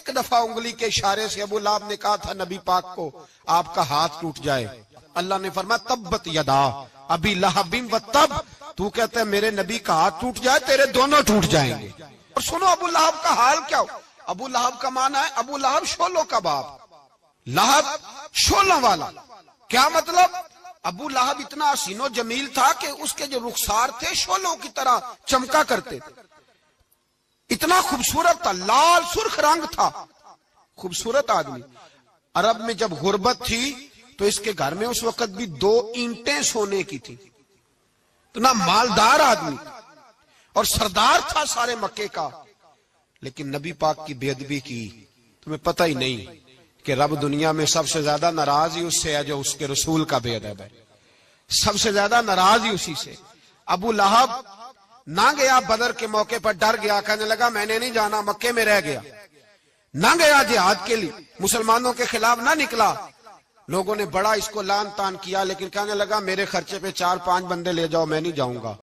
ایک دفعہ انگلی کے اشارے سے ابو لہب نے کہا تھا نبی پاک کو آپ کا ہاتھ ٹوٹ جائے، اللہ نے فرمایا تبت یدا ابی لہب و تب، تو کہتا ہے میرے نبی کا ہاتھ ٹوٹ جائے تیرے دونوں ٹوٹ جائیں گے۔ اور سنو ابو لہب کا حال کیا ہو۔ ابو لہب کا معنی ہے ابو لہب شولوں کا باپ، لہب شولوں والا۔ کیا مطلب؟ ابو لہب اتنا حسین و جمیل تھا کہ اس کے جو رخسار تھے شولوں کی طرح چمکا کرتے تھے، اتنا خوبصورت تھا، لال سرخ رنگ تھا، خوبصورت آدمی۔ عرب میں جب غربت تھی تو اس کے گھر میں اس وقت بھی 2 اینٹیں سونے کی تھی، اتنا مالدار آدمی اور سردار تھا سارے مکے کا، لیکن نبی پاک کی بے ادبی کی۔ تمہیں پتہ ہی نہیں کہ رب دنیا میں سب سے زیادہ ناراض ہی اس سے ہے جو اس کے رسول کا بے ادب ہے، سب سے زیادہ ناراض ہی اسی سے۔ ابو لہب نہ گیا بدر کے موقع پر، ڈر گیا، کہنے لگا میں نے نہیں جانا، مکے میں رہ گیا، نہ گیا جہاد کے لیے، مسلمانوں کے خلاف نہ نکلا۔ لوگوں نے بڑا اس کو لان تان کیا، لیکن کہنے لگا میرے خرچے پہ 4-5 بندے لے جاؤ، میں نہیں جاؤں گا۔